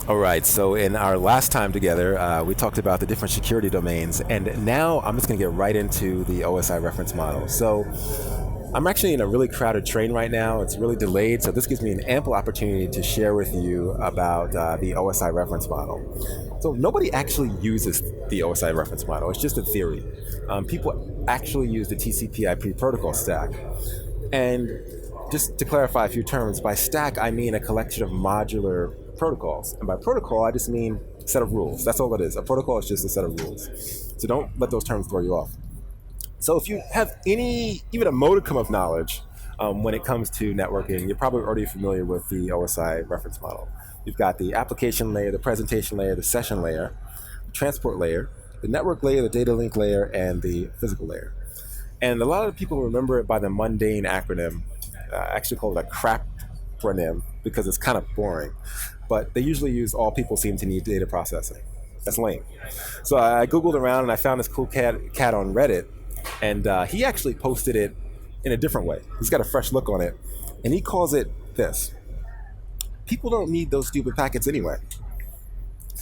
All right, so in our last time together, we talked about the different security domains, and now I'm just going to get right into the OSI reference model. So I'm actually in a really crowded train right now. It's really delayed, so this gives me an ample opportunity to share with you about the OSI reference model. So nobody actually uses the OSI reference model. It's just a theory. People actually use the TCP/IP protocol stack. And just to clarify a few terms, by stack I mean a collection of modular protocols. And by protocol I just mean a set of rules. That's all it is. A protocol is just a set of rules. So don't let those terms throw you off. So if you have even a modicum of knowledge when it comes to networking, you're probably already familiar with the OSI reference model. You've got the application layer, the presentation layer, the session layer, the transport layer, the network layer, the data link layer, and the physical layer. And a lot of people remember it by the mundane acronym. I actually call it a crap-ronym because it's kind of boring. But they usually use all people seem to need data processing. That's lame. So I Googled around and I found this cool cat on Reddit. And he actually posted it in a different way. He's got a fresh look on it. And he calls it this. People don't need those stupid packets anyway.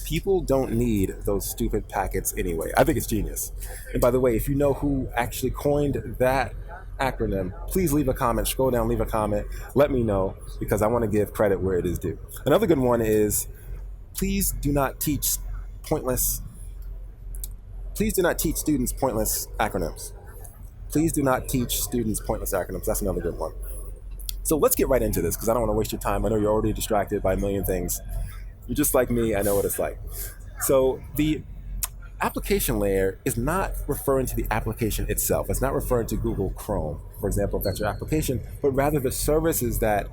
People don't need those stupid packets anyway. I think it's genius. And by the way, if you know who actually coined that acronym, please leave a comment. Scroll down, leave a comment. Let me know because I want to give credit where it is due. Another good one is please do not teach students pointless acronyms. Please do not teach students pointless acronyms. That's another good one. So let's get right into this because I don't want to waste your time. I know you're already distracted by a million things. You're just like me. I know what it's like. So the application layer is not referring to the application itself. It's not referring to Google Chrome, for example, if that's your application, but rather the services that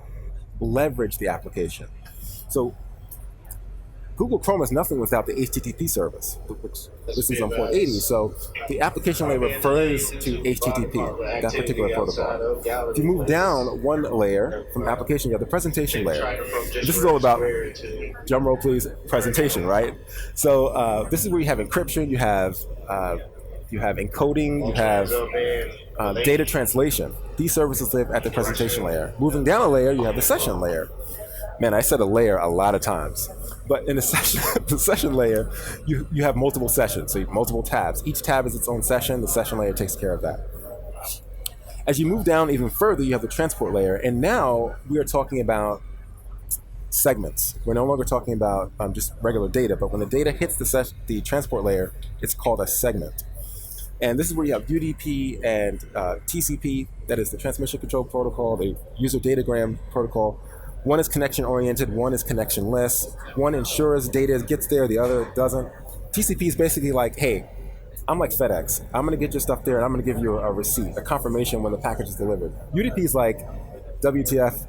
leverage the application. So Google Chrome is nothing without the HTTP service, which this is on port 80. So the application layer refers to HTTP, that particular protocol. If you move down one layer from application, you have the presentation layer. This is all about, drum roll please, presentation, right? So this is where you have encryption, you have encoding, you have data translation. These services live at the presentation layer. Moving down a layer, you have the session layer. Man, I said a layer a lot of times. But in the session layer, you have multiple sessions, so you have multiple tabs. Each tab is its own session. The session layer takes care of that. As you move down even further, you have the transport layer. And now we are talking about segments. We're no longer talking about just regular data, but when the data hits the transport layer, it's called a segment. And this is where you have UDP and TCP, that is the transmission control protocol, the user datagram protocol. One is connection-oriented, one is connectionless. One ensures data gets there, the other doesn't. TCP is basically like, hey, I'm like FedEx. I'm going to get your stuff there, and I'm going to give you a receipt, a confirmation when the package is delivered. UDP is like, WTF,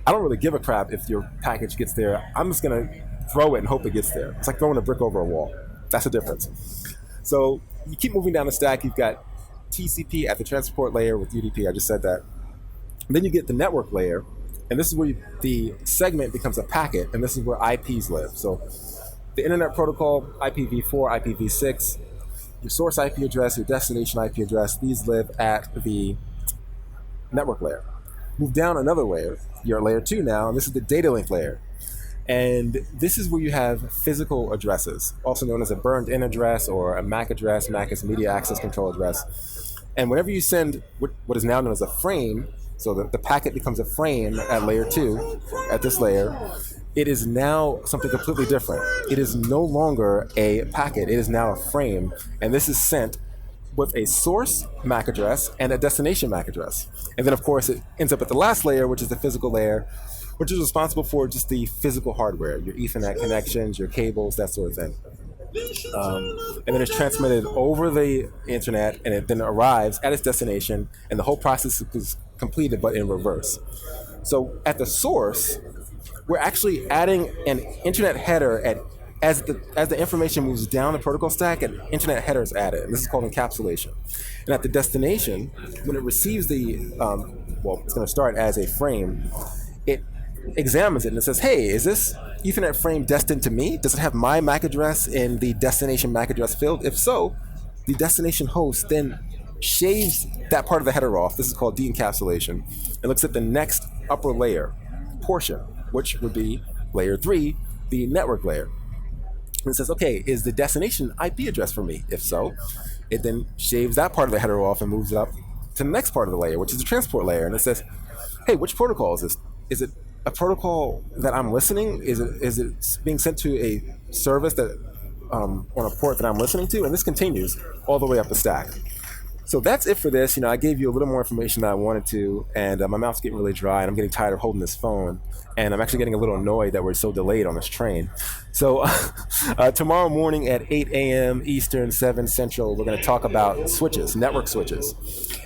I don't really give a crap if your package gets there. I'm just going to throw it and hope it gets there. It's like throwing a brick over a wall. That's the difference. So you keep moving down the stack. You've got TCP at the transport layer with UDP. I just said that. And then you get the network layer. And this is where the segment becomes a packet, and this is where IPs live. So the Internet Protocol, IPv4, IPv6, your source IP address, your destination IP address, these live at the network layer. Move down another layer, you're at layer 2 now, and this is the data link layer. And this is where you have physical addresses, also known as a burned-in address or a MAC address. MAC is Media Access Control Address. And whenever you send what is now known as a frame, so the packet becomes a frame at layer 2, at this layer, it is now something completely different. It is no longer a packet, it is now a frame, and this is sent with a source MAC address and a destination MAC address. And then of course it ends up at the last layer, which is the physical layer, which is responsible for just the physical hardware, your Ethernet connections, your cables, that sort of thing. And then it's transmitted over the internet, and it then arrives at its destination, and the whole process is completed, but in reverse. So at the source, we're actually adding an internet header as the information moves down the protocol stack, an internet header is added. And this is called encapsulation. And at the destination, when it receives it's going to start as a frame, it examines it and it says, hey, is this Ethernet frame destined to me? Does it have my MAC address in the destination MAC address field? If so, the destination host then shaves that part of the header off. This is called de-encapsulation. And looks at the next upper layer portion, which would be layer 3, the network layer. And it says, okay, is the destination IP address for me? If so, it then shaves that part of the header off and moves it up to the next part of the layer, which is the transport layer. And it says, hey, which protocol is this? Is it a protocol that I'm listening? Is it being sent to a service that on a port that I'm listening to? And this continues all the way up the stack. So that's it for this. I gave you a little more information than I wanted to, and my mouth's getting really dry, and I'm getting tired of holding this phone, and I'm actually getting a little annoyed that we're so delayed on this train. So tomorrow morning at 8 a.m. Eastern, 7 Central, we're going to talk about switches, network switches,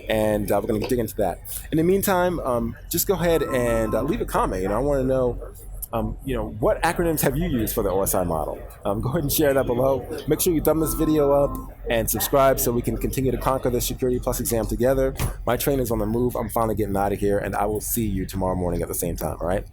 and we're going to dig into that. In the meantime, just go ahead and leave a comment. I want to know what acronyms have you used for the OSI model? Go ahead and share that below. Make sure you thumb this video up and subscribe so we can continue to conquer this Security Plus exam together. My train is on the move. I'm finally getting out of here, and I will see you tomorrow morning at the same time, all right?